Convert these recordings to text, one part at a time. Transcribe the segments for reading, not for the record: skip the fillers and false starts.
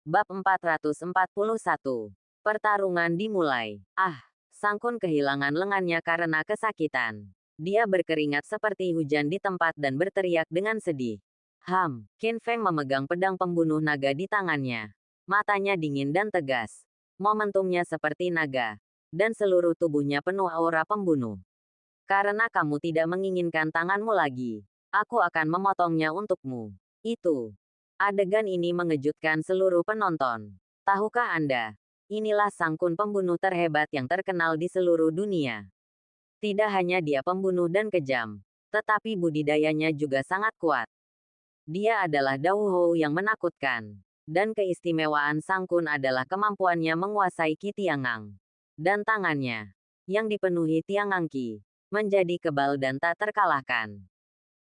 Bab 441. Pertarungan dimulai. Sang Kun kehilangan lengannya karena kesakitan. Dia berkeringat seperti hujan di tempat dan berteriak dengan sedih. Qin Feng memegang pedang pembunuh naga di tangannya. Matanya dingin dan tegas. Momentumnya seperti naga. Dan seluruh tubuhnya penuh aura pembunuh. Karena kamu tidak menginginkan tanganmu lagi, aku akan memotongnya untukmu. Itu. Adegan ini mengejutkan seluruh penonton. Tahukah Anda? Inilah Sang Kun pembunuh terhebat yang terkenal di seluruh dunia. Tidak hanya dia pembunuh dan kejam, tetapi budidayanya juga sangat kuat. Dia adalah Dao Hou yang menakutkan. Dan keistimewaan Sang Kun adalah kemampuannya menguasai Qi Tiangang. Dan tangannya, yang dipenuhi Tiangang Qi, menjadi kebal dan tak terkalahkan.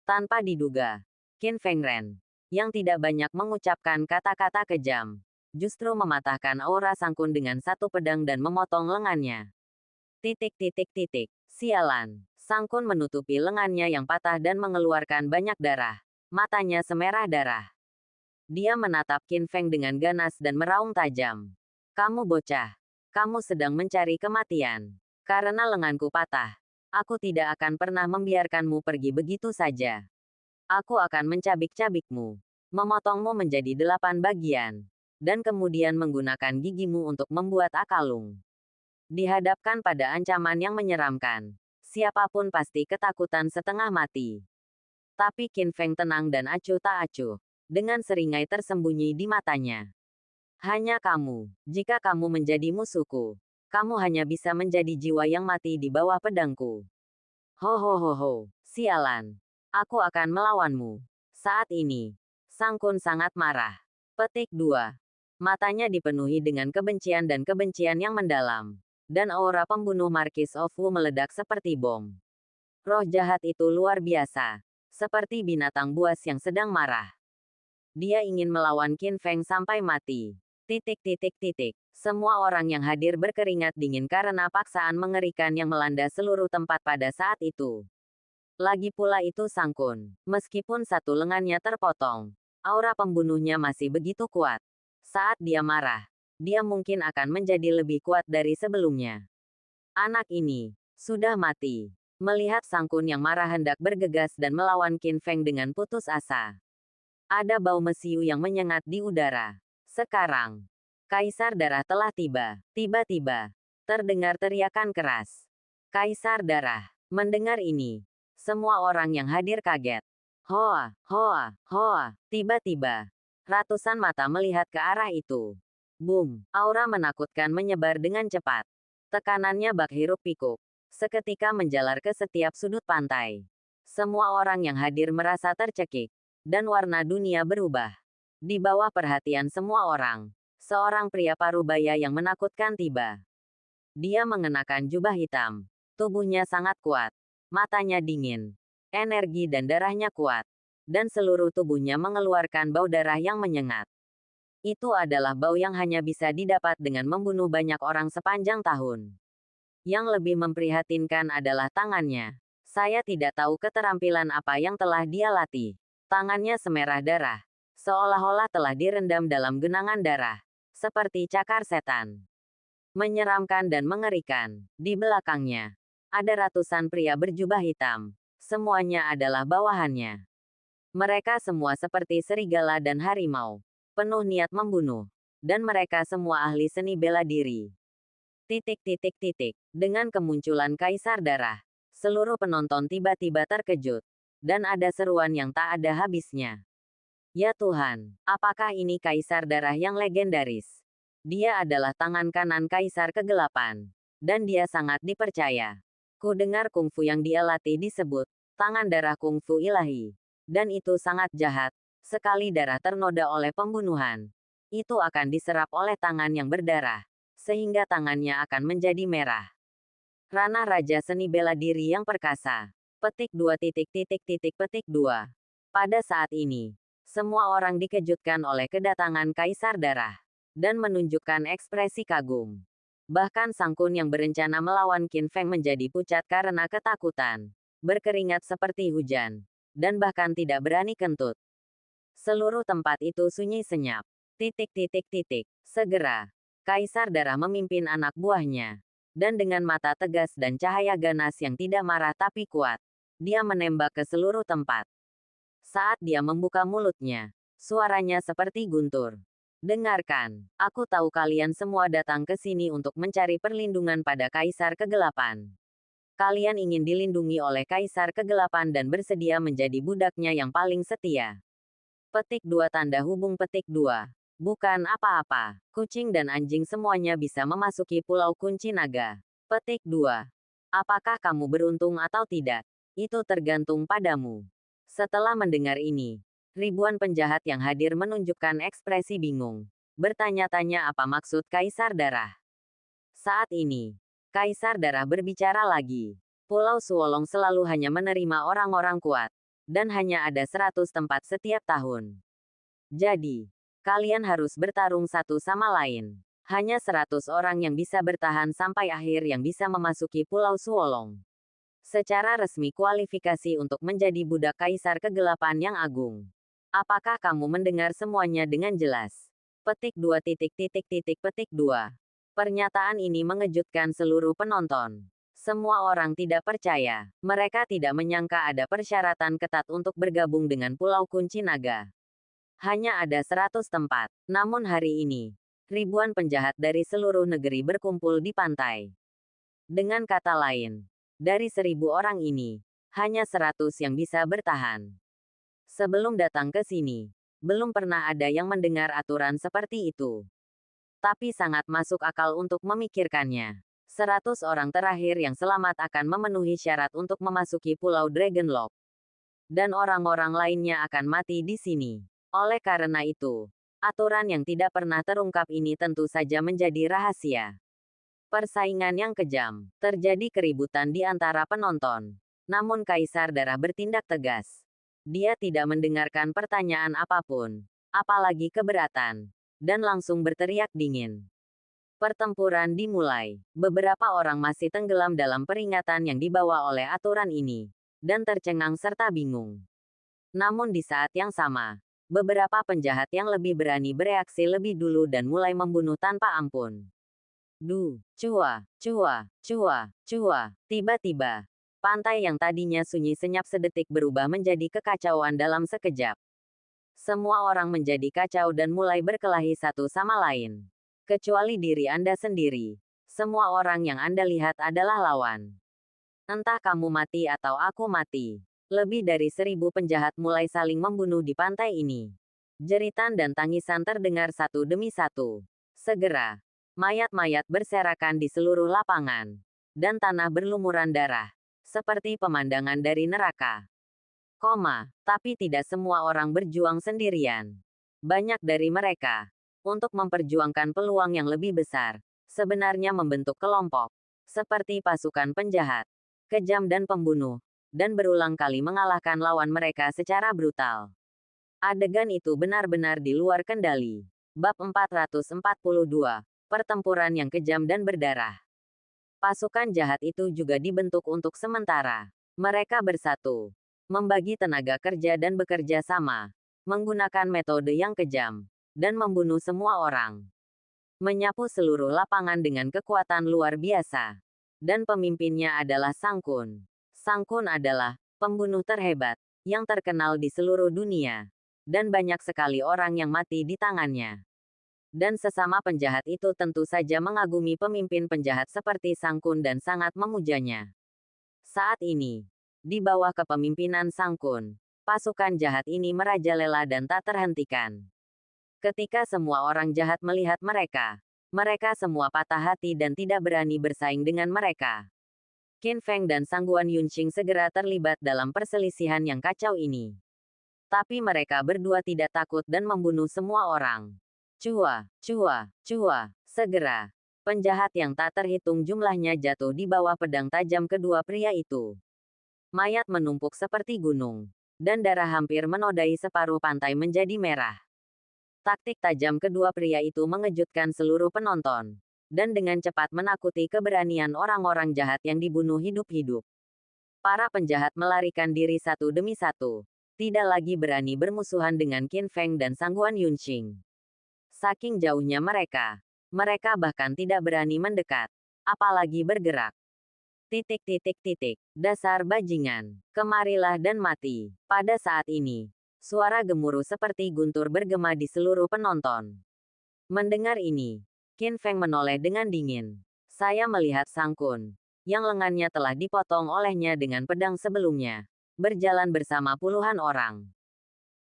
Tanpa diduga, Qin Feng Ren, yang tidak banyak mengucapkan kata-kata kejam, justru mematahkan aura Sang Kun dengan satu pedang dan memotong lengannya. Sialan. Sang Kun menutupi lengannya yang patah dan mengeluarkan banyak darah. Matanya semerah darah. Dia menatap Qin Feng dengan ganas dan meraung tajam. Kamu bocah. Kamu sedang mencari kematian. Karena lenganku patah, aku tidak akan pernah membiarkanmu pergi begitu saja. Aku akan mencabik-cabikmu, memotongmu menjadi 8 bagian, dan kemudian menggunakan gigimu untuk membuat akalung. Dihadapkan pada ancaman yang menyeramkan, siapapun pasti ketakutan setengah mati. Tapi Qin Feng tenang dan acuh tak acuh, dengan seringai tersembunyi di matanya. Hanya kamu, jika kamu menjadi musuhku, kamu hanya bisa menjadi jiwa yang mati di bawah pedangku. Sialan. Aku akan melawanmu. Saat ini, Sang Kun sangat marah. Petik 2. Matanya dipenuhi dengan kebencian dan kebencian yang mendalam. Dan aura pembunuh Marquis of Wu meledak seperti bom. Roh jahat itu luar biasa. Seperti binatang buas yang sedang marah. Dia ingin melawan Qin Feng sampai mati. Semua orang yang hadir berkeringat dingin karena paksaan mengerikan yang melanda seluruh tempat pada saat itu. Lagi pula itu Sang Kun, meskipun satu lengannya terpotong, aura pembunuhnya masih begitu kuat. Saat dia marah, dia mungkin akan menjadi lebih kuat dari sebelumnya. Anak ini sudah mati. Melihat Sang Kun yang marah hendak bergegas dan melawan Qin Feng dengan putus asa. Ada bau mesiu yang menyengat di udara. Sekarang, Kaisar Darah telah tiba. Tiba-tiba, terdengar teriakan keras. Kaisar Darah. Mendengar ini, semua orang yang hadir kaget. Hoa. Tiba-tiba, ratusan mata melihat ke arah itu. Boom! Aura menakutkan menyebar dengan cepat. Tekanannya bak hiruk pikuk. Seketika menjalar ke setiap sudut pantai. Semua orang yang hadir merasa tercekik. Dan warna dunia berubah. Di bawah perhatian semua orang, seorang pria parubaya yang menakutkan tiba. Dia mengenakan jubah hitam. Tubuhnya sangat kuat. Matanya dingin. Energi dan darahnya kuat. Dan seluruh tubuhnya mengeluarkan bau darah yang menyengat. Itu adalah bau yang hanya bisa didapat dengan membunuh banyak orang sepanjang tahun. Yang lebih memprihatinkan adalah tangannya. Saya tidak tahu keterampilan apa yang telah dia latih. Tangannya semerah darah. Seolah-olah telah direndam dalam genangan darah. Seperti cakar setan. Menyeramkan dan mengerikan. Di belakangnya, ada ratusan pria berjubah hitam. Semuanya adalah bawahannya. Mereka semua seperti serigala dan harimau. Penuh niat membunuh. Dan mereka semua ahli seni bela diri. Dengan kemunculan Kaisar Darah, seluruh penonton tiba-tiba terkejut. Dan ada seruan yang tak ada habisnya. Ya Tuhan, apakah ini Kaisar Darah yang legendaris? Dia adalah tangan kanan Kaisar Kegelapan. Dan dia sangat dipercaya. Ku dengar kungfu yang dia latih disebut tangan darah kungfu ilahi. Dan itu sangat jahat. Sekali darah ternoda oleh pembunuhan, itu akan diserap oleh tangan yang berdarah. Sehingga tangannya akan menjadi merah. Ranah Raja Seni Bela Diri yang perkasa. Petik 2. Pada saat ini, semua orang dikejutkan oleh kedatangan Kaisar Darah. Dan menunjukkan ekspresi kagum. Bahkan Sang Kun yang berencana melawan Qin Feng menjadi pucat karena ketakutan. Berkeringat seperti hujan. Dan bahkan tidak berani kentut. Seluruh tempat itu sunyi senyap. Titik titik titik. Segera, Kaisar Darah memimpin anak buahnya. Dan dengan mata tegas dan cahaya ganas yang tidak marah tapi kuat, dia menembak ke seluruh tempat. Saat dia membuka mulutnya, suaranya seperti guntur. Dengarkan, aku tahu kalian semua datang ke sini untuk mencari perlindungan pada Kaisar Kegelapan. Kalian ingin dilindungi oleh Kaisar Kegelapan dan bersedia menjadi budaknya yang paling setia. Petik 2 tanda hubung petik 2. Bukan apa-apa, kucing dan anjing semuanya bisa memasuki Pulau Kunci Naga. Petik 2. Apakah kamu beruntung atau tidak? Itu tergantung padamu. Setelah mendengar ini, ribuan penjahat yang hadir menunjukkan ekspresi bingung. Bertanya-tanya apa maksud Kaisar Darah. Saat ini, Kaisar Darah berbicara lagi. Pulau Suolong selalu hanya menerima orang-orang kuat. Dan hanya ada 100 tempat setiap tahun. Jadi, kalian harus bertarung satu sama lain. Hanya 100 orang yang bisa bertahan sampai akhir yang bisa memasuki Pulau Suolong. Secara resmi kualifikasi untuk menjadi budak Kaisar Kegelapan yang agung. Apakah kamu mendengar semuanya dengan jelas? Petik 2 titik titik titik petik 2. Pernyataan ini mengejutkan seluruh penonton. Semua orang tidak percaya. Mereka tidak menyangka ada persyaratan ketat untuk bergabung dengan Pulau Kunci Naga. Hanya ada 100 tempat. Namun hari ini, ribuan penjahat dari seluruh negeri berkumpul di pantai. Dengan kata lain, dari 1.000 orang ini, hanya 100 yang bisa bertahan. Sebelum datang ke sini, belum pernah ada yang mendengar aturan seperti itu. Tapi sangat masuk akal untuk memikirkannya. 100 orang terakhir yang selamat akan memenuhi syarat untuk memasuki Pulau Dragonlock. Dan orang-orang lainnya akan mati di sini. Oleh karena itu, aturan yang tidak pernah terungkap ini tentu saja menjadi rahasia. Persaingan yang kejam. Terjadi keributan di antara penonton. Namun Kaisar Darah bertindak tegas. Dia tidak mendengarkan pertanyaan apapun, apalagi keberatan, dan langsung berteriak dingin. Pertempuran dimulai. Beberapa orang masih tenggelam dalam peringatan yang dibawa oleh aturan ini, dan tercengang serta bingung. Namun di saat yang sama, beberapa penjahat yang lebih berani bereaksi lebih dulu dan mulai membunuh tanpa ampun. Cua, cua, cua, cua. Tiba-tiba, pantai yang tadinya sunyi senyap sedetik berubah menjadi kekacauan dalam sekejap. Semua orang menjadi kacau dan mulai berkelahi satu sama lain. Kecuali diri Anda sendiri. Semua orang yang Anda lihat adalah lawan. Entah kamu mati atau aku mati. Lebih dari 1.000 penjahat mulai saling membunuh di pantai ini. Jeritan dan tangisan terdengar satu demi satu. Segera, mayat-mayat berserakan di seluruh lapangan. Dan tanah berlumuran darah. Seperti pemandangan dari neraka. Tapi tidak semua orang berjuang sendirian. Banyak dari mereka, untuk memperjuangkan peluang yang lebih besar, sebenarnya membentuk kelompok, seperti pasukan penjahat, kejam dan pembunuh, dan berulang kali mengalahkan lawan mereka secara brutal. Adegan itu benar-benar di luar kendali. Bab 442, Pertempuran yang kejam dan berdarah. Pasukan jahat itu juga dibentuk untuk sementara. Mereka bersatu, membagi tenaga kerja dan bekerja sama, menggunakan metode yang kejam, dan membunuh semua orang. Menyapu seluruh lapangan dengan kekuatan luar biasa. Dan pemimpinnya adalah Sang Kun. Sang Kun adalah pembunuh terhebat yang terkenal di seluruh dunia. Dan banyak sekali orang yang mati di tangannya. Dan sesama penjahat itu tentu saja mengagumi pemimpin penjahat seperti Sang Kun dan sangat memujanya. Saat ini, di bawah kepemimpinan Sang Kun, pasukan jahat ini merajalela dan tak terhentikan. Ketika semua orang jahat melihat mereka, mereka semua patah hati dan tidak berani bersaing dengan mereka. Qin Feng dan Sangguan Yunqing segera terlibat dalam perselisihan yang kacau ini. Tapi mereka berdua tidak takut dan membunuh semua orang. Cua, cua, cua. Segera, penjahat yang tak terhitung jumlahnya jatuh di bawah pedang tajam kedua pria itu. Mayat menumpuk seperti gunung, dan darah hampir menodai separuh pantai menjadi merah. Taktik tajam kedua pria itu mengejutkan seluruh penonton, dan dengan cepat menakuti keberanian orang-orang jahat yang dibunuh hidup-hidup. Para penjahat melarikan diri satu demi satu, tidak lagi berani bermusuhan dengan Qin Feng dan Sangguan Yunqing. Saking jauhnya mereka. Mereka bahkan tidak berani mendekat. Apalagi bergerak. Titik titik titik. Dasar bajingan. Kemarilah dan mati. Pada saat ini, suara gemuruh seperti guntur bergema di seluruh penonton. Mendengar ini, Qin Feng menoleh dengan dingin. Saya melihat Sang Kun, yang lengannya telah dipotong olehnya dengan pedang sebelumnya, berjalan bersama puluhan orang.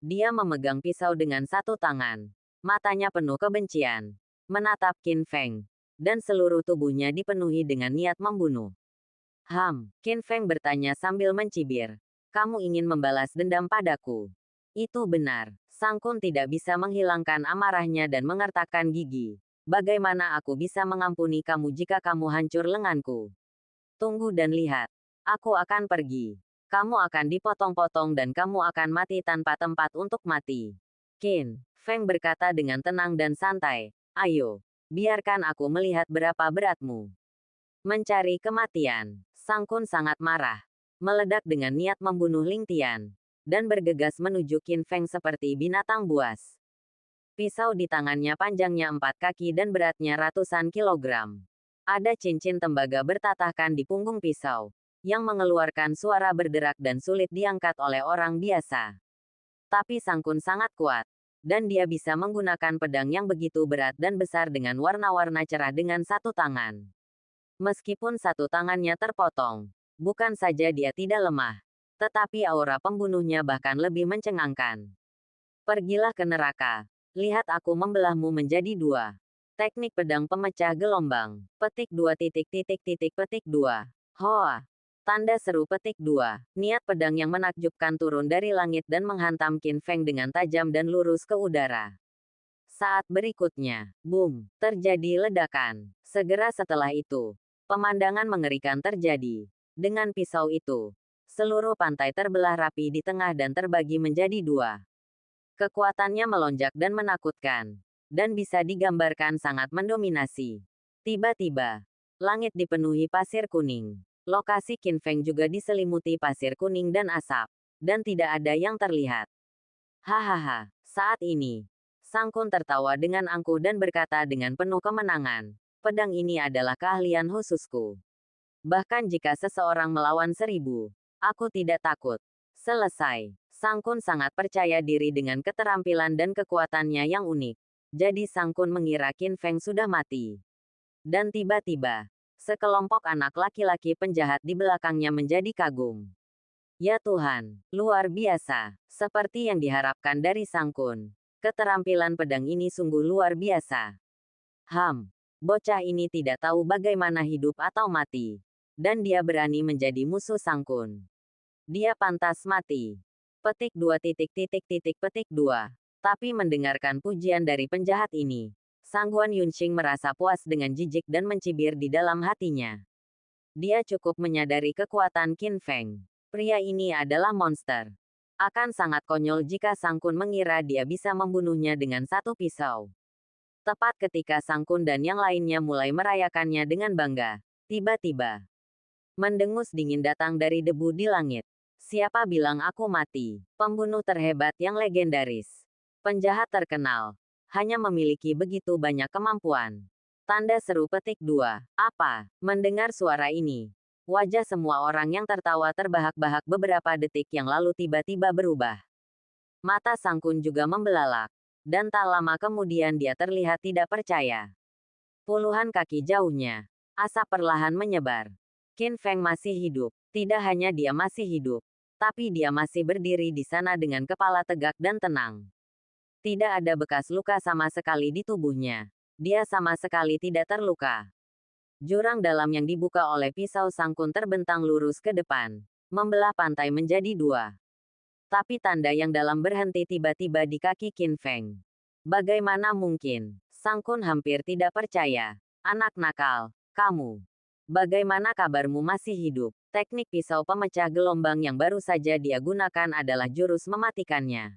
Dia memegang pisau dengan satu tangan. Matanya penuh kebencian. Menatap Qin Feng. Dan seluruh tubuhnya dipenuhi dengan niat membunuh. Qin Feng bertanya sambil mencibir. Kamu ingin membalas dendam padaku? Itu benar. Sang Kun tidak bisa menghilangkan amarahnya dan mengertakkan gigi. Bagaimana aku bisa mengampuni kamu jika kamu hancur lenganku? Tunggu dan lihat. Aku akan pergi. Kamu akan dipotong-potong dan kamu akan mati tanpa tempat untuk mati. Qin Feng berkata dengan tenang dan santai. Ayo, biarkan aku melihat berapa beratmu. Mencari kematian. Sang Kun sangat marah. Meledak dengan niat membunuh Ling Tian. Dan bergegas menuju Qin Feng seperti binatang buas. Pisau di tangannya panjangnya 4 kaki dan beratnya ratusan kilogram. Ada cincin tembaga bertatahkan di punggung pisau, yang mengeluarkan suara berderak dan sulit diangkat oleh orang biasa. Tapi Sang Kun sangat kuat. Dan dia bisa menggunakan pedang yang begitu berat dan besar dengan warna-warna cerah dengan satu tangan. Meskipun satu tangannya terpotong, bukan saja dia tidak lemah, tetapi aura pembunuhnya bahkan lebih mencengangkan. Pergilah ke neraka. Lihat aku membelahmu menjadi dua. Teknik pedang pemecah gelombang. Petik 2 Hoa. Tanda seru petik 2. Niat pedang yang menakjubkan turun dari langit dan menghantam Qin Feng dengan tajam dan lurus ke udara. Saat berikutnya, boom, terjadi ledakan. Segera setelah itu, pemandangan mengerikan terjadi. Dengan pisau itu, seluruh pantai terbelah rapi di tengah dan terbagi menjadi dua. Kekuatannya melonjak dan menakutkan. Dan bisa digambarkan sangat mendominasi. Tiba-tiba, langit dipenuhi pasir kuning. Lokasi Qin Feng juga diselimuti pasir kuning dan asap. Dan tidak ada yang terlihat. Hahaha, saat ini, Sang Kun tertawa dengan angkuh dan berkata dengan penuh kemenangan. Pedang ini adalah keahlian khususku. Bahkan jika seseorang melawan 1000, aku tidak takut. Selesai. Sang Kun sangat percaya diri dengan keterampilan dan kekuatannya yang unik. Jadi Sang Kun mengira Qin Feng sudah mati. Dan tiba-tiba, sekelompok anak laki-laki penjahat di belakangnya menjadi kagum. Ya Tuhan, luar biasa. Seperti yang diharapkan dari Sang Kun. Keterampilan pedang ini sungguh luar biasa. Bocah ini tidak tahu bagaimana hidup atau mati. Dan dia berani menjadi musuh Sang Kun. Dia pantas mati. Petik 2. Tapi mendengarkan pujian dari penjahat ini, Sang Guan Yunxing merasa puas dengan jijik dan mencibir di dalam hatinya. Dia cukup menyadari kekuatan Qin Feng. Pria ini adalah monster. Akan sangat konyol jika Sang Kun mengira dia bisa membunuhnya dengan satu pisau. Tepat ketika Sang Kun dan yang lainnya mulai merayakannya dengan bangga, tiba-tiba mendengus dingin datang dari debu di langit. Siapa bilang aku mati? Pembunuh terhebat yang legendaris. Penjahat terkenal. Hanya memiliki begitu banyak kemampuan. Tanda seru petik 2. Apa? Mendengar suara ini, wajah semua orang yang tertawa terbahak-bahak beberapa detik yang lalu tiba-tiba berubah. Mata Sang Kun juga membelalak. Dan tak lama kemudian dia terlihat tidak percaya. Puluhan kaki jauhnya, asap perlahan menyebar. Qin Feng masih hidup. Tidak hanya dia masih hidup, tapi dia masih berdiri di sana dengan kepala tegak dan tenang. Tidak ada bekas luka sama sekali di tubuhnya. Dia sama sekali tidak terluka. Jurang dalam yang dibuka oleh pisau Sang Kun terbentang lurus ke depan, membelah pantai menjadi dua. Tapi tanda yang dalam berhenti tiba-tiba di kaki Qin Feng. Bagaimana mungkin? Sang Kun hampir tidak percaya. Anak nakal, kamu. Bagaimana kabarmu masih hidup? Teknik pisau pemecah gelombang yang baru saja dia gunakan adalah jurus mematikannya.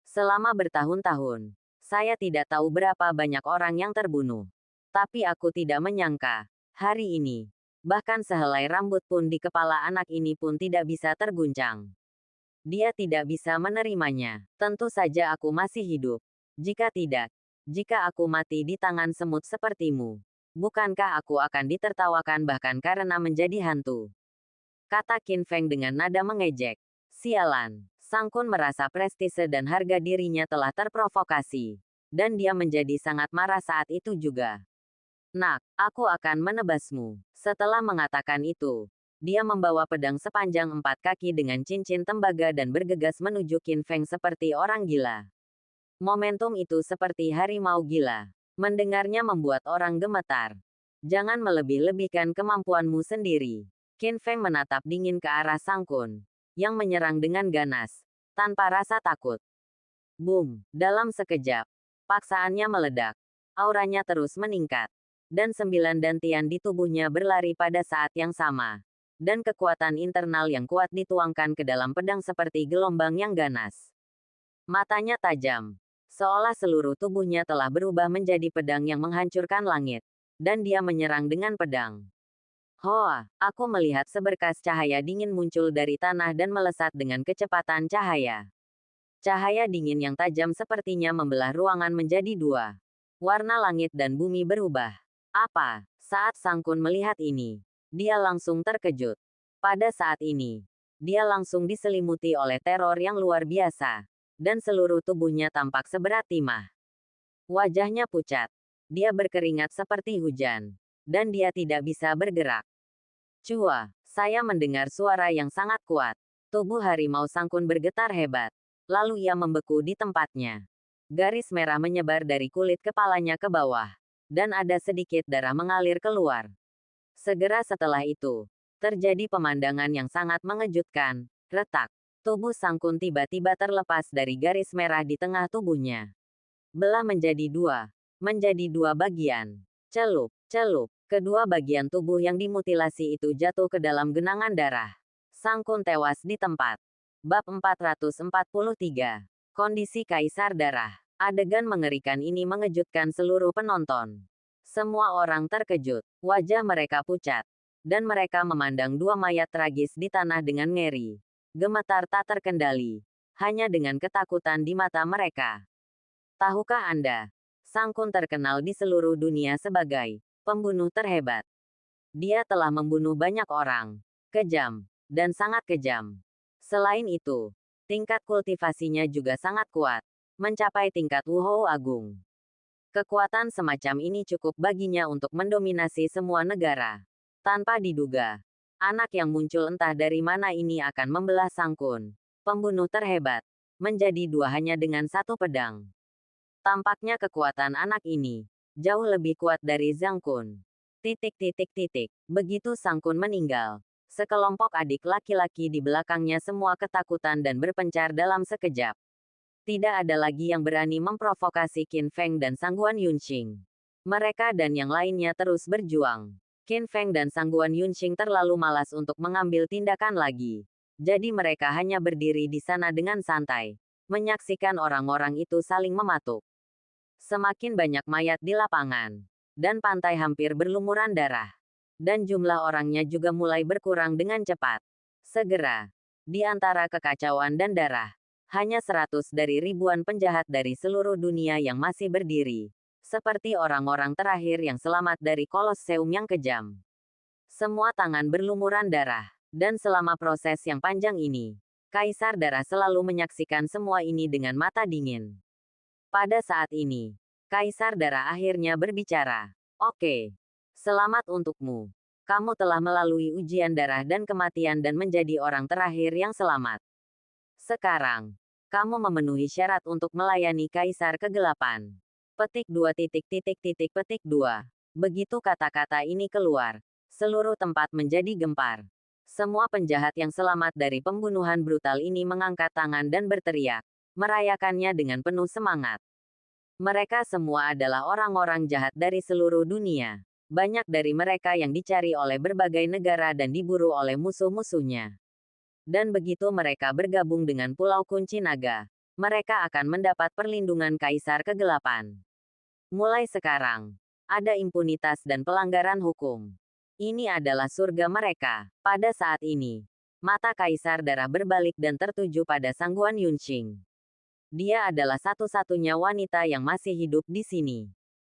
Selama bertahun-tahun, saya tidak tahu berapa banyak orang yang terbunuh. Tapi aku tidak menyangka, hari ini, bahkan sehelai rambut pun di kepala anak ini pun tidak bisa terguncang. Dia tidak bisa menerimanya. Tentu saja aku masih hidup. Jika tidak, Jika aku mati di tangan semut sepertimu, bukankah aku akan ditertawakan bahkan karena menjadi hantu? Kata Qin Feng dengan nada mengejek. Sialan. Sang Kun merasa prestise dan harga dirinya telah terprovokasi. Dan dia menjadi sangat marah saat itu juga. Nak, aku akan menebasmu. Setelah mengatakan itu, dia membawa pedang sepanjang 4 kaki dengan cincin tembaga dan bergegas menuju Qin Feng seperti orang gila. Momentum itu seperti harimau gila. Mendengarnya membuat orang gemetar. Jangan melebih-lebihkan kemampuanmu sendiri. Qin Feng menatap dingin ke arah Sang Kun, yang menyerang dengan ganas, tanpa rasa takut. Boom! Dalam sekejap, paksaannya meledak. Auranya terus meningkat. Dan 9 dantian di tubuhnya berlari pada saat yang sama. Dan kekuatan internal yang kuat dituangkan ke dalam pedang seperti gelombang yang ganas. Matanya tajam. Seolah seluruh tubuhnya telah berubah menjadi pedang yang menghancurkan langit. Dan dia menyerang dengan pedang. Hoa, aku melihat seberkas cahaya dingin muncul dari tanah dan melesat dengan kecepatan cahaya. Cahaya dingin yang tajam sepertinya membelah ruangan menjadi dua. Warna langit dan bumi berubah. Apa? Saat Sang Kun melihat ini, dia langsung terkejut. Pada saat ini, dia langsung diselimuti oleh teror yang luar biasa. Dan seluruh tubuhnya tampak seberat timah. Wajahnya pucat. Dia berkeringat seperti hujan. Dan dia tidak bisa bergerak. Cua, saya mendengar suara yang sangat kuat. Tubuh harimau Sang Kun bergetar hebat. Lalu ia membeku di tempatnya. Garis merah menyebar dari kulit kepalanya ke bawah. Dan ada sedikit darah mengalir keluar. Segera setelah itu, terjadi pemandangan yang sangat mengejutkan. Retak. Tubuh Sang Kun tiba-tiba terlepas dari garis merah di tengah tubuhnya. Belah menjadi dua. Menjadi dua bagian. Celup, celup. Kedua bagian tubuh yang dimutilasi itu jatuh ke dalam genangan darah. Sang Kun tewas di tempat. Bab 443. Kondisi Kaisar Darah. Adegan mengerikan ini mengejutkan seluruh penonton. Semua orang terkejut. Wajah mereka pucat. Dan mereka memandang dua mayat tragis di tanah dengan ngeri. Gemetar tak terkendali. Hanya dengan ketakutan di mata mereka. Tahukah Anda? Sang Kun terkenal di seluruh dunia sebagai pembunuh terhebat. Dia telah membunuh banyak orang. Kejam. Dan sangat kejam. Selain itu, tingkat kultivasinya juga sangat kuat. Mencapai tingkat Wuhou Agung. Kekuatan semacam ini cukup baginya untuk mendominasi semua negara. Tanpa diduga, anak yang muncul entah dari mana ini akan membelah Sang Kun, pembunuh terhebat, menjadi dua hanya dengan satu pedang. Tampaknya kekuatan anak ini jauh lebih kuat dari Zhang Kun. Begitu Sang Kun meninggal, sekelompok adik laki-laki di belakangnya semua ketakutan dan berpencar dalam sekejap. Tidak ada lagi yang berani memprovokasi Qin Feng dan Sangguan Yunxing. Mereka dan yang lainnya terus berjuang. Qin Feng dan Sangguan Yunxing terlalu malas untuk mengambil tindakan lagi. Jadi mereka hanya berdiri di sana dengan santai, menyaksikan orang-orang itu saling mematuk. Semakin banyak mayat di lapangan. Dan pantai hampir berlumuran darah. Dan jumlah orangnya juga mulai berkurang dengan cepat. Segera, di antara kekacauan dan darah, hanya 100 dari ribuan penjahat dari seluruh dunia yang masih berdiri. Seperti orang-orang terakhir yang selamat dari Kolosseum yang kejam. Semua tangan berlumuran darah. Dan selama proses yang panjang ini, Kaisar Darah selalu menyaksikan semua ini dengan mata dingin. Pada saat ini, Kaisar Darah akhirnya berbicara. Oke. Selamat untukmu. Kamu telah melalui ujian darah dan kematian dan menjadi orang terakhir yang selamat. Sekarang, kamu memenuhi syarat untuk melayani Kaisar Kegelapan. Petik 2. Petik 2. Begitu kata-kata ini keluar, seluruh tempat menjadi gempar. Semua penjahat yang selamat dari pembunuhan brutal ini mengangkat tangan dan berteriak, merayakannya dengan penuh semangat. Mereka semua adalah orang-orang jahat dari seluruh dunia. Banyak dari mereka yang dicari oleh berbagai negara dan diburu oleh musuh-musuhnya. Dan begitu mereka bergabung dengan Pulau Kunci Naga, mereka akan mendapat perlindungan Kaisar Kegelapan. Mulai sekarang, ada impunitas dan pelanggaran hukum. Ini adalah surga mereka. Pada saat ini, mata Kaisar Darah berbalik dan tertuju pada Sangguan Yunxing. Dia adalah satu-satunya wanita yang masih hidup di sini.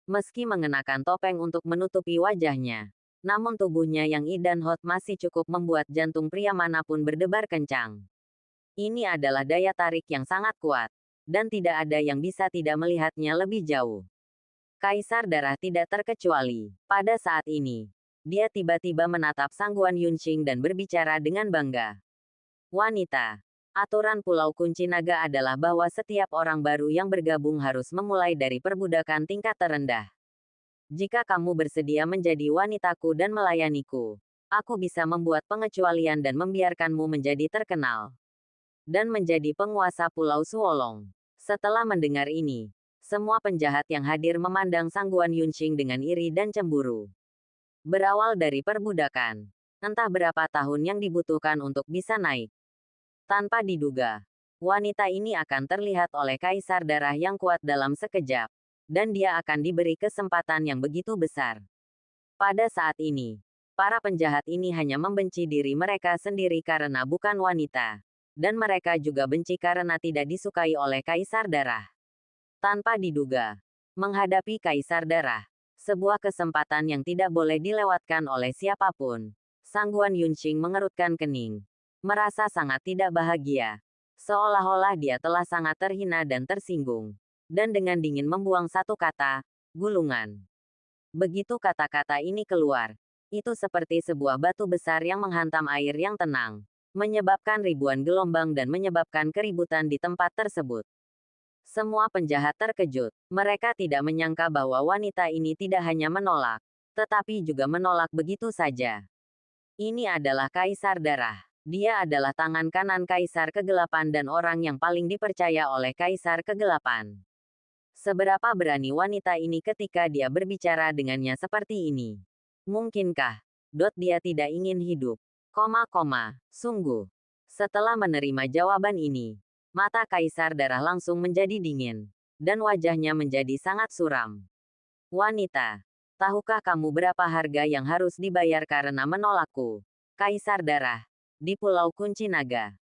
Meski mengenakan topeng untuk menutupi wajahnya, namun tubuhnya yang idan hot masih cukup membuat jantung pria manapun berdebar kencang. Ini adalah daya tarik yang sangat kuat, dan tidak ada yang bisa tidak melihatnya lebih jauh. Kaisar Darah tidak terkecuali. Pada saat ini, dia tiba-tiba menatap Sangguan Yunqing dan berbicara dengan bangga. Wanita. Aturan Pulau Kunci Naga adalah bahwa setiap orang baru yang bergabung harus memulai dari perbudakan tingkat terendah. Jika kamu bersedia menjadi wanitaku dan melayaniku, aku bisa membuat pengecualian dan membiarkanmu menjadi terkenal. Dan menjadi penguasa Pulau Suolong. Setelah mendengar ini, semua penjahat yang hadir memandang Sangguan Yunqing dengan iri dan cemburu. Berawal dari perbudakan, entah berapa tahun yang dibutuhkan untuk bisa naik. Tanpa diduga, wanita ini akan terlihat oleh Kaisar Darah yang kuat dalam sekejap, dan dia akan diberi kesempatan yang begitu besar. Pada saat ini, para penjahat ini hanya membenci diri mereka sendiri karena bukan wanita, dan mereka juga benci karena tidak disukai oleh Kaisar Darah. Tanpa diduga, menghadapi Kaisar Darah, sebuah kesempatan yang tidak boleh dilewatkan oleh siapapun. Sangguan Yunqing mengerutkan kening. Merasa sangat tidak bahagia. Seolah-olah dia telah sangat terhina dan tersinggung. Dan dengan dingin membuang satu kata, gulungan. Begitu kata-kata ini keluar, itu seperti sebuah batu besar yang menghantam air yang tenang, menyebabkan ribuan gelombang dan menyebabkan keributan di tempat tersebut. Semua penjahat terkejut. Mereka tidak menyangka bahwa wanita ini tidak hanya menolak, tetapi juga menolak begitu saja. Ini adalah Kaisar Darah. Dia adalah tangan kanan Kaisar Kegelapan dan orang yang paling dipercaya oleh Kaisar Kegelapan. Seberapa berani wanita ini ketika dia berbicara dengannya seperti ini? Mungkinkah dia tidak ingin hidup? Sungguh. Setelah menerima jawaban ini, mata Kaisar Darah langsung menjadi dingin, dan wajahnya menjadi sangat suram. Wanita, tahukah kamu berapa harga yang harus dibayar karena menolakku? Kaisar Darah. Di Pulau Kunci Naga.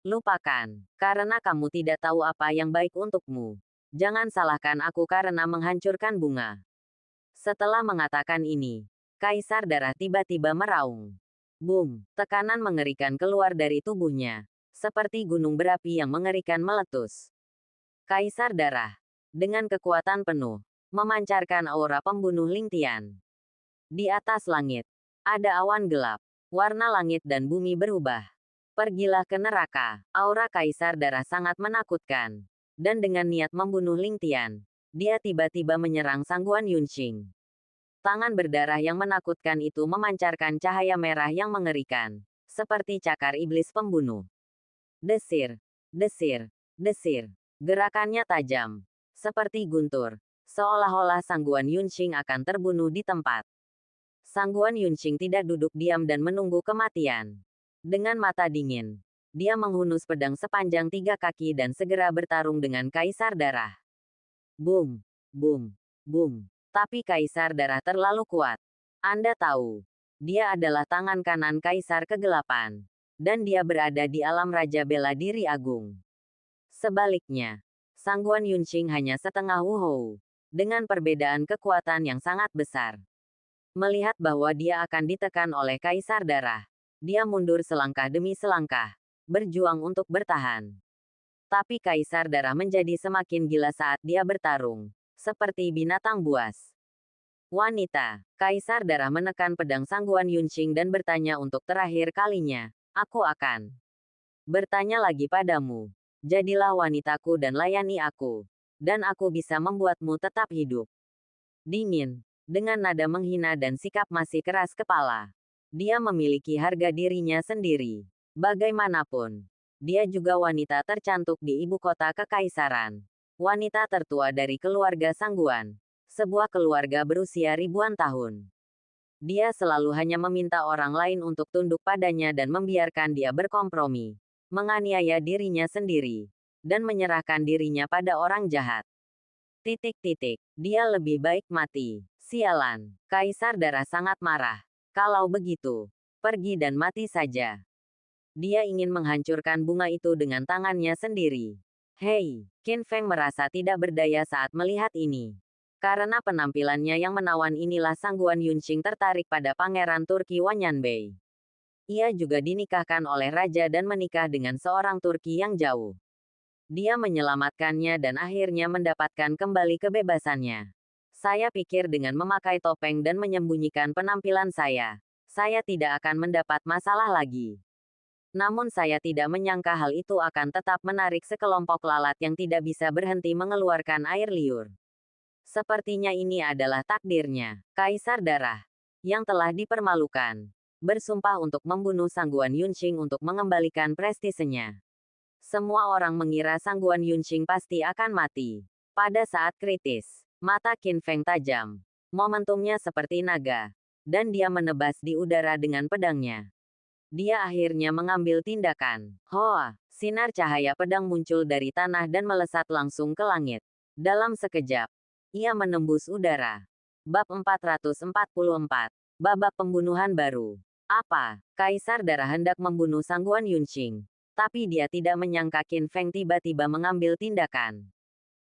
Lupakan, karena kamu tidak tahu apa yang baik untukmu. Jangan salahkan aku karena menghancurkan bunga. Setelah mengatakan ini, Kaisar Darah tiba-tiba meraung. Boom, tekanan mengerikan keluar dari tubuhnya, seperti gunung berapi yang mengerikan meletus. Kaisar Darah, dengan kekuatan penuh, memancarkan aura pembunuh Lingtian. Di atas langit, ada awan gelap. Warna langit dan bumi berubah. Pergilah ke neraka. Aura Kaisar Darah sangat menakutkan. Dan dengan niat membunuh Lingtian, dia tiba-tiba menyerang Sangguan Yunqing. Tangan berdarah yang menakutkan itu memancarkan cahaya merah yang mengerikan, seperti cakar iblis pembunuh. Desir, desir, desir. Gerakannya tajam, seperti guntur, seolah-olah Sangguan Yunqing akan terbunuh di tempat. Sangguan Yunqing tidak duduk diam dan menunggu kematian. Dengan mata dingin, dia menghunus pedang sepanjang 3 kaki dan segera bertarung dengan Kaisar Darah. Boom, boom, boom. Tapi Kaisar Darah terlalu kuat. Anda tahu, dia adalah tangan kanan Kaisar Kegelapan. Dan dia berada di alam Raja Bela Diri Agung. Sebaliknya, Sangguan Yunqing hanya setengah Wuhou, dengan perbedaan kekuatan yang sangat besar. Melihat bahwa dia akan ditekan oleh Kaisar Darah, dia mundur selangkah demi selangkah, berjuang untuk bertahan. Tapi Kaisar Darah menjadi semakin gila saat dia bertarung, seperti binatang buas. Wanita, Kaisar Darah menekan pedang Sangguan Yunqing dan bertanya untuk terakhir kalinya, aku akan bertanya lagi padamu. Jadilah wanitaku dan layani aku, dan aku bisa membuatmu tetap hidup. Dingin. Dengan nada menghina dan sikap masih keras kepala. Dia memiliki harga dirinya sendiri. Bagaimanapun, dia juga wanita tercantik di ibu kota kekaisaran. Wanita tertua dari keluarga Sangguan. Sebuah keluarga berusia ribuan tahun. Dia selalu hanya meminta orang lain untuk tunduk padanya dan membiarkan dia berkompromi. Menganiaya dirinya sendiri. Dan menyerahkan dirinya pada orang jahat. Dia lebih baik mati. Sialan. Kaisar Darah sangat marah. Kalau begitu, pergi dan mati saja. Dia ingin menghancurkan bunga itu dengan tangannya sendiri. Hei, Qin Feng merasa tidak berdaya saat melihat ini. Karena penampilannya yang menawan inilah Sangguan Yunqing tertarik pada Pangeran Turki Wanyanbei. Ia juga dinikahkan oleh raja dan menikah dengan seorang Turki yang jauh. Dia menyelamatkannya dan akhirnya mendapatkan kembali kebebasannya. Saya pikir dengan memakai topeng dan menyembunyikan penampilan saya tidak akan mendapat masalah lagi. Namun saya tidak menyangka hal itu akan tetap menarik sekelompok lalat yang tidak bisa berhenti mengeluarkan air liur. Sepertinya ini adalah takdirnya. Kaisar Darah yang telah dipermalukan bersumpah untuk membunuh Sangguan Yunqing untuk mengembalikan prestisenya. Semua orang mengira Sangguan Yunqing pasti akan mati. Pada saat kritis, mata Qin Feng tajam. Momentumnya seperti naga, dan dia menebas di udara dengan pedangnya. Dia akhirnya mengambil tindakan. Hoa, sinar cahaya pedang muncul dari tanah dan melesat langsung ke langit. Dalam sekejap, ia menembus udara. Bab 444. Babak pembunuhan baru. Apa? Kaisar Darah hendak membunuh Sangguan Yunqing. Tapi dia tidak menyangka Qin Feng tiba-tiba mengambil tindakan.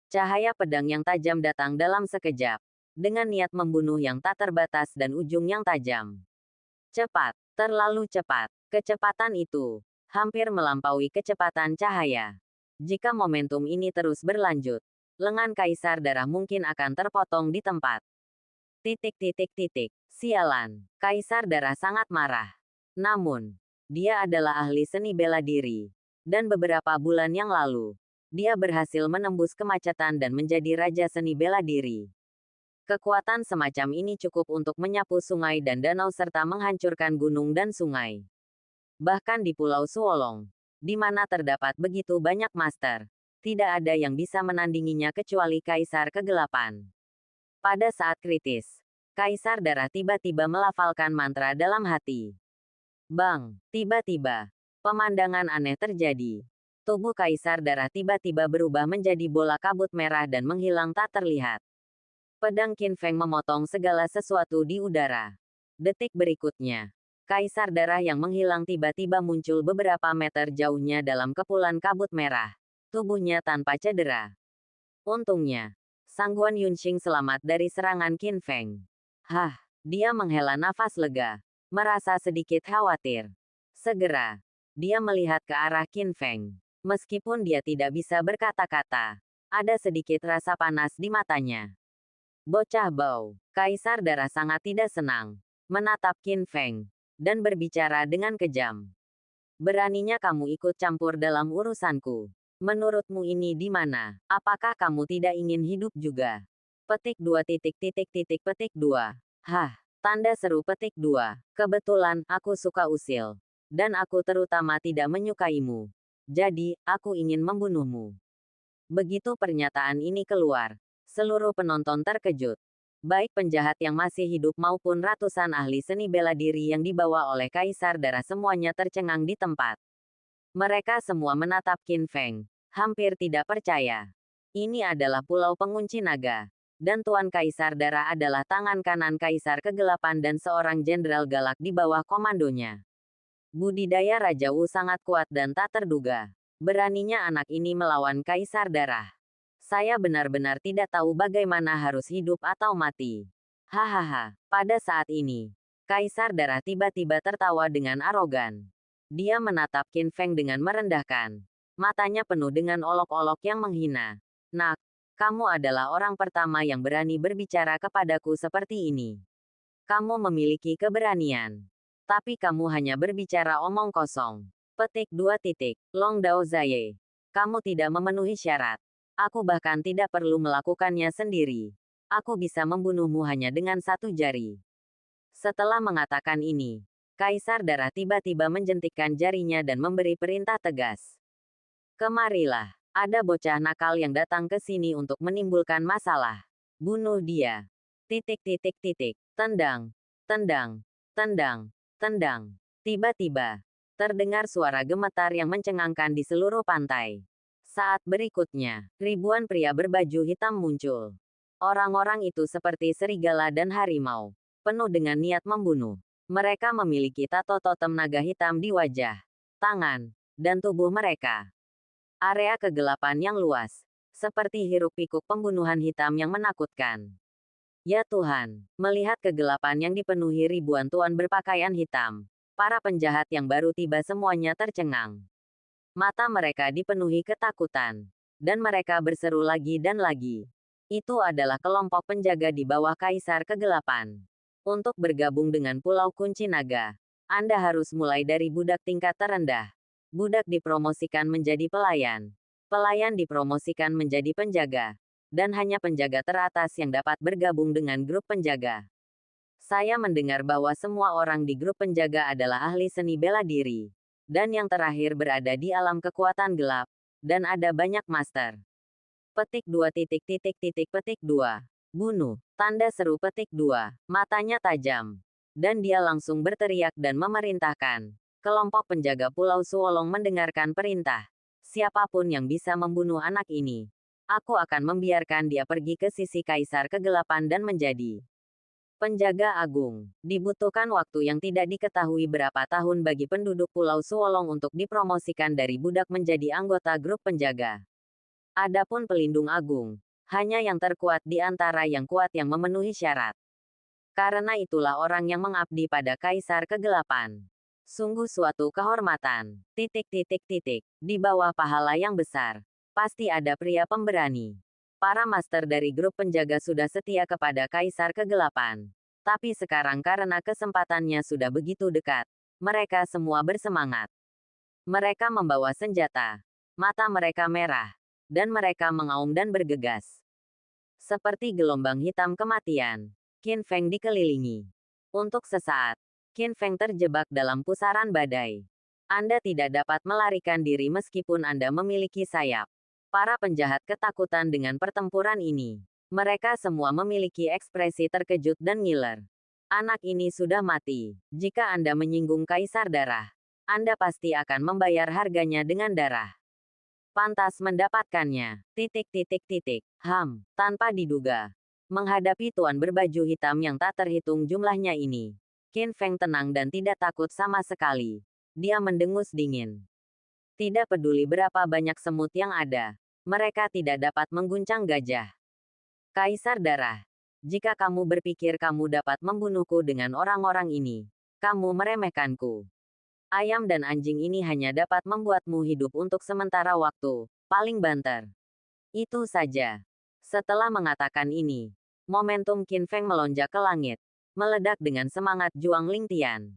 Cahaya pedang yang tajam datang dalam sekejap. Dengan niat membunuh yang tak terbatas dan ujung yang tajam. Cepat. Terlalu cepat. Kecepatan itu hampir melampaui kecepatan cahaya. Jika momentum ini terus berlanjut, lengan Kaisar Darah mungkin akan terpotong di tempat. Sialan. Kaisar Darah sangat marah. Namun, dia adalah ahli seni bela diri. Dan beberapa bulan yang lalu, dia berhasil menembus kemacetan dan menjadi raja seni bela diri. Kekuatan semacam ini cukup untuk menyapu sungai dan danau serta menghancurkan gunung dan sungai. Bahkan di Pulau Suolong, di mana terdapat begitu banyak master, tidak ada yang bisa menandinginya kecuali Kaisar Kegelapan. Pada saat kritis, Kaisar Darah tiba-tiba melafalkan mantra dalam hati. Bang! Tiba-tiba, pemandangan aneh terjadi. Tubuh Kaisar Darah tiba-tiba berubah menjadi bola kabut merah dan menghilang tak terlihat. Pedang Qin Feng memotong segala sesuatu di udara. Detik berikutnya, Kaisar Darah yang menghilang tiba-tiba muncul beberapa meter jauhnya dalam kepulan kabut merah. Tubuhnya tanpa cedera. Untungnya, Sangguan Yunqing selamat dari serangan Qin Feng. Hah, dia menghela nafas lega. Merasa sedikit khawatir. Segera, dia melihat ke arah Qin Feng. Meskipun dia tidak bisa berkata-kata, ada sedikit rasa panas di matanya. Bocah bau. Kaisar Darah sangat tidak senang menatap Qin Feng dan berbicara dengan kejam. Beraninya kamu ikut campur dalam urusanku. Menurutmu ini di mana? Apakah kamu tidak ingin hidup juga? Petik 2. Hah, tanda seru petik 2. Kebetulan, aku suka usil. Dan aku terutama tidak menyukaimu. Jadi, aku ingin membunuhmu. Begitu pernyataan ini keluar, seluruh penonton terkejut. Baik penjahat yang masih hidup maupun ratusan ahli seni bela diri yang dibawa oleh Kaisar Darah semuanya tercengang di tempat. Mereka semua menatap Qin Feng, hampir tidak percaya. Ini adalah Pulau Pengunci Naga. Dan Tuan Kaisar Darah adalah tangan kanan Kaisar Kegelapan dan seorang jenderal galak di bawah komandonya. Budidaya Raja Wu sangat kuat dan tak terduga. Beraninya anak ini melawan Kaisar Darah. Saya benar-benar tidak tahu bagaimana harus hidup atau mati. Hahaha, pada saat ini, Kaisar Darah tiba-tiba tertawa dengan arogan. Dia menatap Qin Feng dengan merendahkan. Matanya penuh dengan olok-olok yang menghina. Nak, kamu adalah orang pertama yang berani berbicara kepadaku seperti ini. Kamu memiliki keberanian. Tapi kamu hanya berbicara omong kosong. Petik 2. Long Dao Zaye. Kamu tidak memenuhi syarat. Aku bahkan tidak perlu melakukannya sendiri. Aku bisa membunuhmu hanya dengan satu jari. Setelah mengatakan ini, Kaisar Darah tiba-tiba menjentikkan jarinya dan memberi perintah tegas. Kemarilah, ada bocah nakal yang datang ke sini untuk menimbulkan masalah. Bunuh dia. Tendang, tendang, tendang, tendang. Tiba-tiba, terdengar suara gemetar yang mencengangkan di seluruh pantai. Saat berikutnya, ribuan pria berbaju hitam muncul. Orang-orang itu seperti serigala dan harimau, penuh dengan niat membunuh. Mereka memiliki tato totem naga hitam di wajah, tangan, dan tubuh mereka. area kegelapan yang luas, seperti hiruk-pikuk pembunuhan hitam yang menakutkan. Ya Tuhan, melihat kegelapan yang dipenuhi ribuan tuan berpakaian hitam, para penjahat yang baru tiba semuanya tercengang. Mata mereka dipenuhi ketakutan, dan mereka berseru lagi dan lagi. Itu adalah kelompok penjaga di bawah Kaisar Kegelapan. Untuk bergabung dengan Pulau Kunci Naga, Anda harus mulai dari budak tingkat terendah. Budak dipromosikan menjadi pelayan. Pelayan dipromosikan menjadi penjaga. Dan hanya penjaga teratas yang dapat bergabung dengan grup penjaga. Saya mendengar bahwa semua orang di grup penjaga adalah ahli seni bela diri. Dan yang terakhir berada di alam kekuatan gelap. Dan ada banyak master. Petik 2 titik titik titik petik 2. Bunuh. Tanda seru petik 2. Matanya tajam. Dan dia langsung berteriak dan memerintahkan. Kelompok penjaga Pulau Suolong mendengarkan perintah. Siapapun yang bisa membunuh anak ini, aku akan membiarkan dia pergi ke sisi Kaisar Kegelapan dan menjadi penjaga agung. Dibutuhkan waktu yang tidak diketahui berapa tahun bagi penduduk Pulau Suolong untuk dipromosikan dari budak menjadi anggota grup penjaga. Adapun pelindung agung, hanya yang terkuat di antara yang kuat yang memenuhi syarat. Karena itulah orang yang mengabdi pada Kaisar Kegelapan. Sungguh suatu kehormatan. Titik titik titik. Di bawah pahala yang besar, pasti ada pria pemberani. Para master dari grup penjaga sudah setia kepada Kaisar Kegelapan. Tapi sekarang karena kesempatannya sudah begitu dekat, mereka semua bersemangat. Mereka membawa senjata. Mata mereka merah. Dan mereka mengaum dan bergegas. Seperti gelombang hitam kematian, Qin Feng dikelilingi. Untuk sesaat, Qin Feng terjebak dalam pusaran badai. Anda tidak dapat melarikan diri meskipun Anda memiliki sayap. Para penjahat ketakutan dengan pertempuran ini. Mereka semua memiliki ekspresi terkejut dan ngiler. Anak ini sudah mati. Jika Anda menyinggung Kaisar Darah, Anda pasti akan membayar harganya dengan darah. Pantas mendapatkannya. Titik titik titik. Tanpa diduga. Menghadapi tuan berbaju hitam yang tak terhitung jumlahnya ini, Qin Feng tenang dan tidak takut sama sekali. Dia mendengus dingin. Tidak peduli berapa banyak semut yang ada, mereka tidak dapat mengguncang gajah. Kaisar Darah, jika kamu berpikir kamu dapat membunuhku dengan orang-orang ini, kamu meremehkanku. Ayam dan anjing ini hanya dapat membuatmu hidup untuk sementara waktu, paling banter. Itu saja. Setelah mengatakan ini, momentum Qin Feng melonjak ke langit, meledak dengan semangat Juang Lingtian.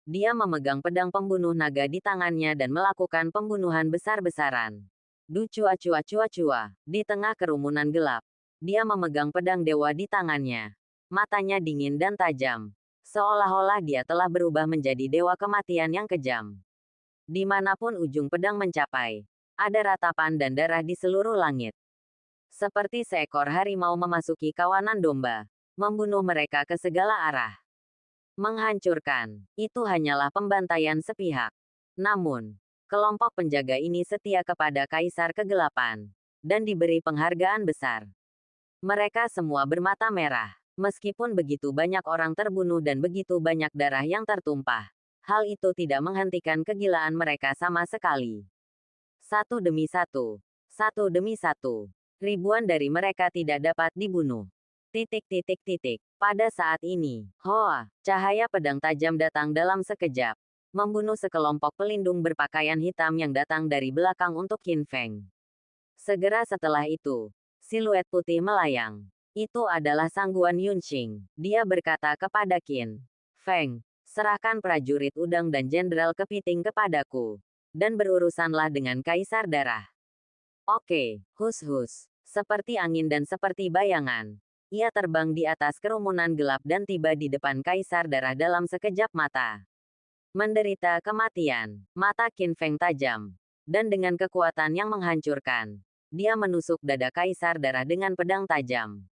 Dia memegang pedang pembunuh naga di tangannya dan melakukan pembunuhan besar-besaran. Cua cua cua cua, di tengah kerumunan gelap, dia memegang pedang dewa di tangannya. Matanya dingin dan tajam. Seolah-olah dia telah berubah menjadi dewa kematian yang kejam. Dimanapun ujung pedang mencapai, ada ratapan dan darah di seluruh langit. Seperti seekor harimau memasuki kawanan domba, membunuh mereka ke segala arah. Menghancurkan, itu hanyalah pembantaian sepihak. Namun, kelompok penjaga ini setia kepada Kaisar Kegelapan, dan diberi penghargaan besar. Mereka semua bermata merah. Meskipun begitu banyak orang terbunuh dan begitu banyak darah yang tertumpah, hal itu tidak menghentikan kegilaan mereka sama sekali. Satu demi satu, satu demi satu, ribuan dari mereka tidak dapat dibunuh. Titik titik titik. Pada saat ini, hoa, cahaya pedang tajam datang dalam sekejap, membunuh sekelompok pelindung berpakaian hitam yang datang dari belakang untuk Qin Feng. Segera setelah itu, siluet putih melayang. Itu adalah Sangguan Yunxing. Dia berkata kepada Qin Feng, serahkan prajurit udang dan jenderal kepiting kepadaku. Dan berurusanlah dengan Kaisar Darah. Oke, hus-hus. Seperti angin dan seperti bayangan. Ia terbang di atas kerumunan gelap dan tiba di depan Kaisar Darah dalam sekejap mata. Menderita kematian. Mata Qin Feng tajam. Dan dengan kekuatan yang menghancurkan, dia menusuk dada Kaisar Darah dengan pedang tajam.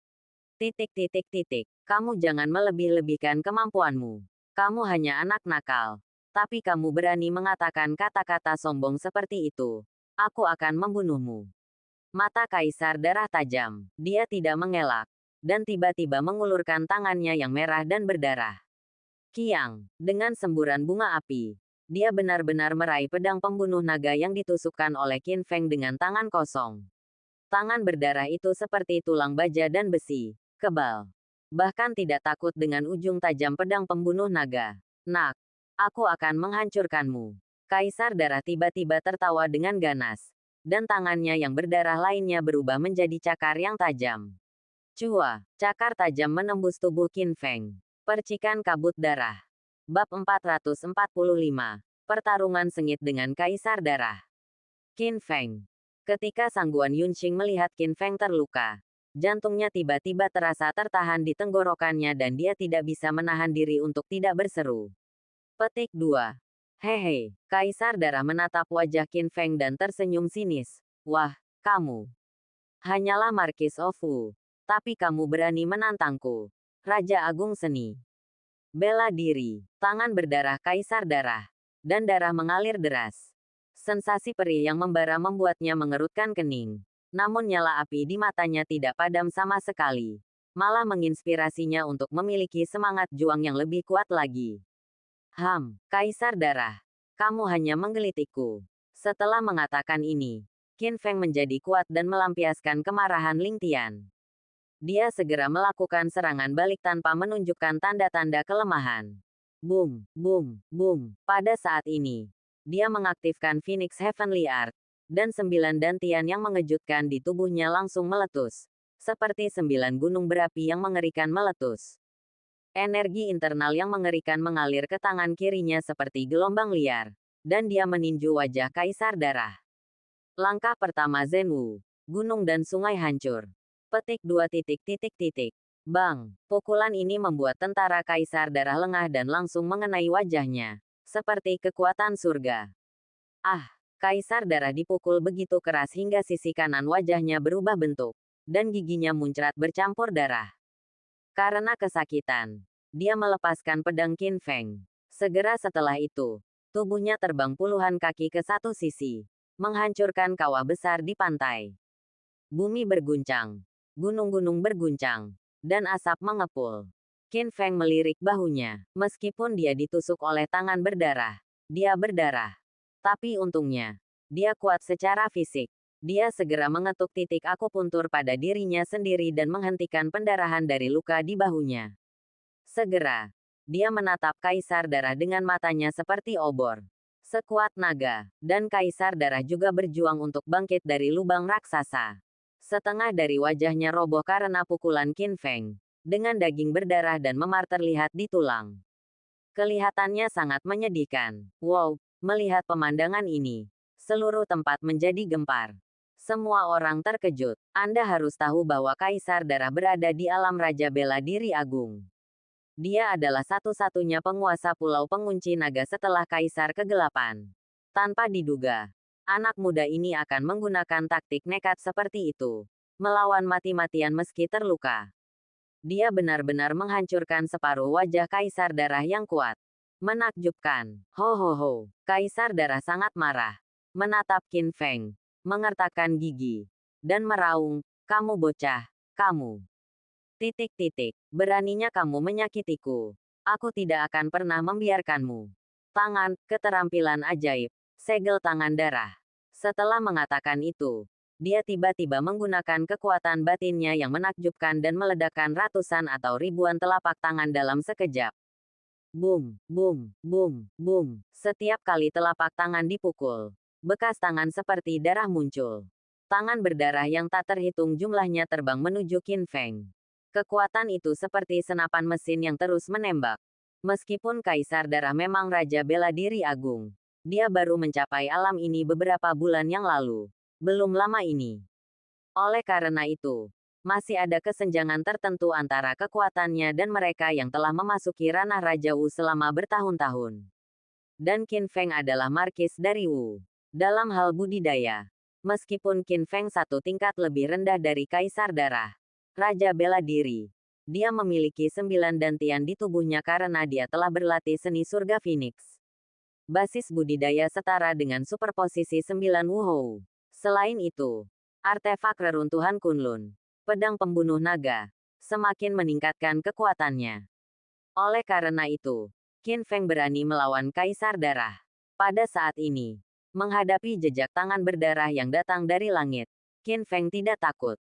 Titik titik titik. Kamu jangan melebih-lebihkan kemampuanmu. Kamu hanya anak nakal. Tapi kamu berani mengatakan kata-kata sombong seperti itu. Aku akan membunuhmu. Mata Kaisar Darah tajam. Dia tidak mengelak. Dan tiba-tiba mengulurkan tangannya yang merah dan berdarah. Kiang, dengan semburan bunga api, Dia benar-benar meraih pedang pembunuh naga yang ditusukkan oleh Qin Feng dengan tangan kosong. Tangan berdarah itu seperti tulang baja dan besi, kebal. Bahkan tidak takut dengan ujung tajam pedang pembunuh naga. Nak, aku akan menghancurkanmu. Kaisar darah tiba-tiba tertawa dengan ganas. Dan tangannya yang berdarah lainnya berubah menjadi cakar yang tajam. Cua, cakar tajam menembus tubuh Qin Feng. Percikan kabut darah. Bab 445. Pertarungan sengit dengan Kaisar Darah. Qin Feng. Ketika Sangguan Yunxing melihat Qin Feng terluka, jantungnya tiba-tiba terasa tertahan di tenggorokannya dan dia tidak bisa menahan diri untuk tidak berseru. Petik 2. Hehe, Kaisar Darah menatap wajah Qin Feng dan tersenyum sinis. Wah, kamu. Hanyalah Marquis of Wu. Tapi kamu berani menantangku. Raja Agung Seni. Bela diri, tangan berdarah Kaisar Darah, dan darah mengalir deras. Sensasi perih yang membara membuatnya mengerutkan kening. Namun nyala api di matanya tidak padam sama sekali. Malah menginspirasinya untuk memiliki semangat juang yang lebih kuat lagi. Kaisar Darah. Kamu hanya menggelitikku. Setelah mengatakan ini, Qin Feng menjadi kuat dan melampiaskan kemarahan Ling Tian. Dia segera melakukan serangan balik tanpa menunjukkan tanda-tanda kelemahan. Boom, boom, boom. Pada saat ini, dia mengaktifkan Phoenix Heavenly Art, dan 9 dantian yang mengejutkan di tubuhnya langsung meletus. Seperti 9 gunung berapi yang mengerikan meletus. Energi internal yang mengerikan mengalir ke tangan kirinya seperti gelombang liar, dan dia meninju wajah Kaisar Darah. Langkah pertama Zhenwu, gunung dan sungai hancur. Petik 2. Bang, pukulan ini membuat tentara Kaisar Darah lengah dan langsung mengenai wajahnya. Seperti kekuatan surga. Kaisar Darah dipukul begitu keras hingga sisi kanan wajahnya berubah bentuk. Dan giginya muncrat bercampur darah. Karena kesakitan, dia melepaskan pedang Qin Feng. Segera setelah itu, tubuhnya terbang puluhan kaki ke satu sisi. Menghancurkan kawah besar di pantai. Bumi berguncang. Gunung-gunung berguncang, dan asap mengepul. Qin Feng melirik bahunya. Meskipun dia ditusuk oleh tangan berdarah, dia berdarah. Tapi untungnya, dia kuat secara fisik. Dia segera mengetuk titik akupuntur pada dirinya sendiri dan menghentikan pendarahan dari luka di bahunya. Segera, dia menatap Kaisar Darah dengan matanya seperti obor. Sekuat naga, dan Kaisar Darah juga berjuang untuk bangkit dari lubang raksasa. Setengah dari wajahnya roboh karena pukulan Qin Feng, dengan daging berdarah dan memar terlihat di tulang. Kelihatannya sangat menyedihkan. Wow, melihat pemandangan ini, seluruh tempat menjadi gempar. Semua orang terkejut. Anda harus tahu bahwa Kaisar Darah berada di alam Raja Bela Diri Agung. Dia adalah satu-satunya penguasa Pulau Pengunci Naga setelah Kaisar Kegelapan. Tanpa diduga, anak muda ini akan menggunakan taktik nekat seperti itu. Melawan mati-matian meski terluka. Dia benar-benar menghancurkan separuh wajah Kaisar Darah yang kuat. Menakjubkan. Ho. Kaisar Darah sangat marah. Menatap Qin Feng. Mengertakkan gigi. Dan meraung, kamu bocah, kamu. Beraninya kamu menyakitiku. Aku tidak akan pernah membiarkanmu. Tangan, keterampilan ajaib. Segel tangan darah. Setelah mengatakan itu, dia tiba-tiba menggunakan kekuatan batinnya yang menakjubkan dan meledakkan ratusan atau ribuan telapak tangan dalam sekejap. Boom, boom, boom, boom. Setiap kali telapak tangan dipukul, bekas tangan seperti darah muncul. Tangan berdarah yang tak terhitung jumlahnya terbang menuju Qin Feng. Kekuatan itu seperti senapan mesin yang terus menembak. Meskipun Kaisar Darah memang Raja Bela Diri Agung, dia baru mencapai alam ini beberapa bulan yang lalu. Belum lama ini. Oleh karena itu, masih ada kesenjangan tertentu antara kekuatannya dan mereka yang telah memasuki ranah Raja Wu selama bertahun-tahun. Dan Qin Feng adalah Markis dari Wu. Dalam hal budidaya, meskipun Qin Feng satu tingkat lebih rendah dari Kaisar Darah, Raja Bela Diri, dia memiliki 9 dantian di tubuhnya karena dia telah berlatih seni surga Phoenix. Basis budidaya setara dengan superposisi 9 Wuhou. Selain itu, artefak reruntuhan Kunlun, pedang pembunuh naga, semakin meningkatkan kekuatannya. Oleh karena itu, Qin Feng berani melawan Kaisar Darah. Pada saat ini, menghadapi jejak tangan berdarah yang datang dari langit, Qin Feng tidak takut.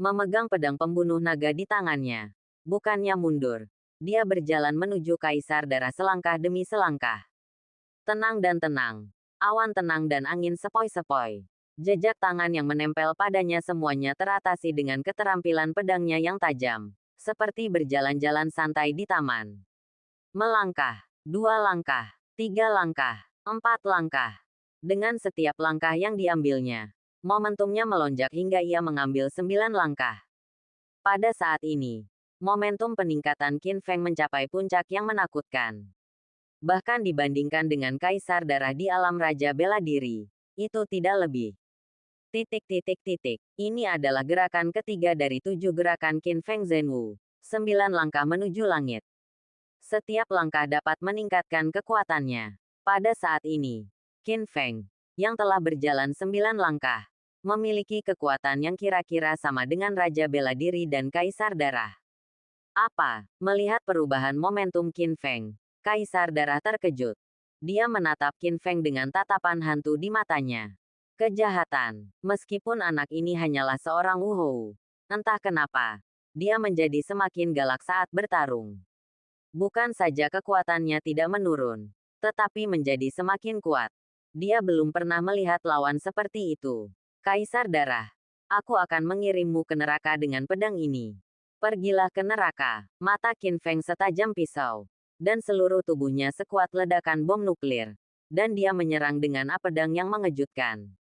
Memegang pedang pembunuh naga di tangannya. Bukannya mundur. Dia berjalan menuju Kaisar Darah selangkah demi selangkah. Tenang dan tenang. Awan tenang dan angin sepoi-sepoi. Jejak tangan yang menempel padanya semuanya teratasi dengan keterampilan pedangnya yang tajam. Seperti berjalan-jalan santai di taman. Melangkah. 2 langkah. 3 langkah. 4 langkah. Dengan setiap langkah yang diambilnya, momentumnya melonjak hingga ia mengambil 9 langkah. Pada saat ini, momentum peningkatan Qin Feng mencapai puncak yang menakutkan. Bahkan dibandingkan dengan Kaisar Darah di alam Raja Bela Diri, itu tidak lebih. Ini adalah gerakan ketiga dari 7 gerakan Qin Feng Zhenwu. 9 langkah menuju langit. Setiap langkah dapat meningkatkan kekuatannya. Pada saat ini, Qin Feng, yang telah berjalan 9 langkah, memiliki kekuatan yang kira-kira sama dengan Raja Bela Diri dan Kaisar Darah. Apa? Melihat perubahan momentum Qin Feng, Kaisar Darah terkejut. Dia menatap Qin Feng dengan tatapan hantu di matanya. Kejahatan. Meskipun anak ini hanyalah seorang Wuhou, entah kenapa, dia menjadi semakin galak saat bertarung. Bukan saja kekuatannya tidak menurun, tetapi menjadi semakin kuat. Dia belum pernah melihat lawan seperti itu. Kaisar Darah, aku akan mengirimmu ke neraka dengan pedang ini. Pergilah ke neraka. Mata Qin Feng setajam pisau, dan seluruh tubuhnya sekuat ledakan bom nuklir. Dan dia menyerang dengan pedang yang mengejutkan.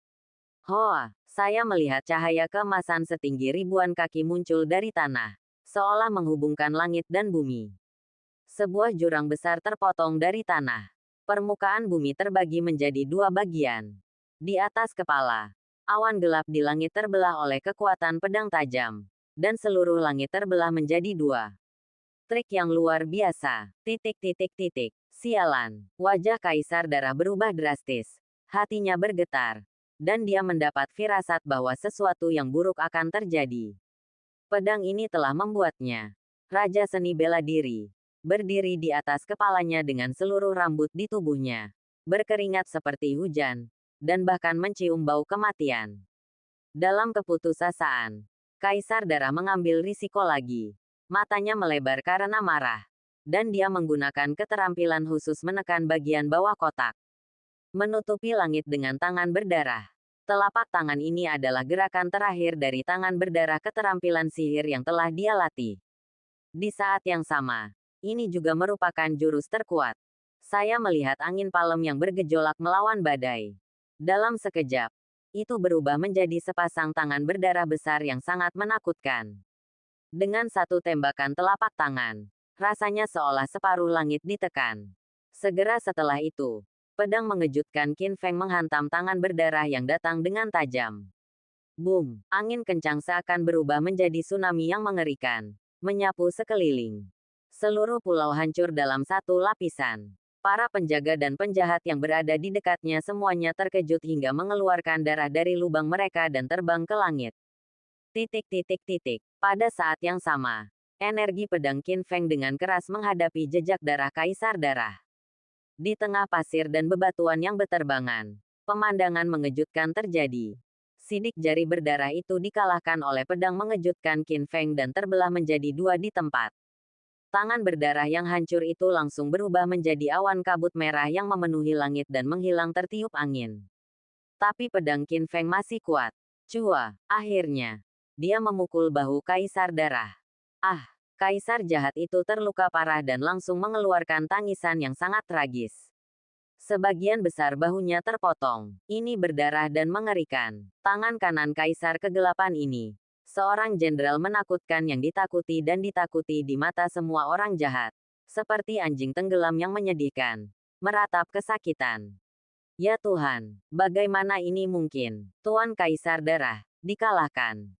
Hoa, saya melihat cahaya keemasan setinggi ribuan kaki muncul dari tanah, seolah menghubungkan langit dan bumi. Sebuah jurang besar terpotong dari tanah. Permukaan bumi terbagi menjadi 2 bagian. Di atas kepala, awan gelap di langit terbelah oleh kekuatan pedang tajam. Dan seluruh langit terbelah menjadi 2. Trik yang luar biasa. Sialan. Wajah Kaisar Darah berubah drastis. Hatinya bergetar. Dan dia mendapat firasat bahwa sesuatu yang buruk akan terjadi. Pedang ini telah membuatnya Raja Seni Bela Diri. Berdiri di atas kepalanya dengan seluruh rambut di tubuhnya. Berkeringat seperti hujan. Dan bahkan mencium bau kematian. Dalam keputusasaan, Kaisar Darah mengambil risiko lagi. Matanya melebar karena marah. Dan dia menggunakan keterampilan khusus menekan bagian bawah kotak. Menutupi langit dengan tangan berdarah. Telapak tangan ini adalah gerakan terakhir dari tangan berdarah keterampilan sihir yang telah dia latih. Di saat yang sama, ini juga merupakan jurus terkuat. Saya melihat angin palem yang bergejolak melawan badai. Dalam sekejap, itu berubah menjadi sepasang tangan berdarah besar yang sangat menakutkan. Dengan satu tembakan telapak tangan, rasanya seolah separuh langit ditekan. Segera setelah itu, pedang mengejutkan Qin Feng menghantam tangan berdarah yang datang dengan tajam. Boom! Angin kencang seakan berubah menjadi tsunami yang mengerikan, menyapu sekeliling. Seluruh pulau hancur dalam satu lapisan. Para penjaga dan penjahat yang berada di dekatnya semuanya terkejut hingga mengeluarkan darah dari lubang mereka dan terbang ke langit. Pada saat yang sama, energi pedang Qin Feng dengan keras menghadapi jejak darah Kaisar Darah. Di tengah pasir dan bebatuan yang beterbangan, pemandangan mengejutkan terjadi. Sidik jari berdarah itu dikalahkan oleh pedang mengejutkan Qin Feng dan terbelah menjadi 2 di tempat. Tangan berdarah yang hancur itu langsung berubah menjadi awan kabut merah yang memenuhi langit dan menghilang tertiup angin. Tapi pedang Qin Feng masih kuat. Cua, akhirnya, dia memukul bahu Kaisar Darah. Ah, Kaisar jahat itu terluka parah dan langsung mengeluarkan tangisan yang sangat tragis. Sebagian besar bahunya terpotong. Ini berdarah dan mengerikan. Tangan kanan Kaisar Kegelapan ini, seorang jenderal menakutkan yang ditakuti dan ditakuti di mata semua orang jahat. Seperti anjing tenggelam yang menyedihkan. Meratap kesakitan. Ya Tuhan, bagaimana ini mungkin? Tuan Kaisar Darah, dikalahkan.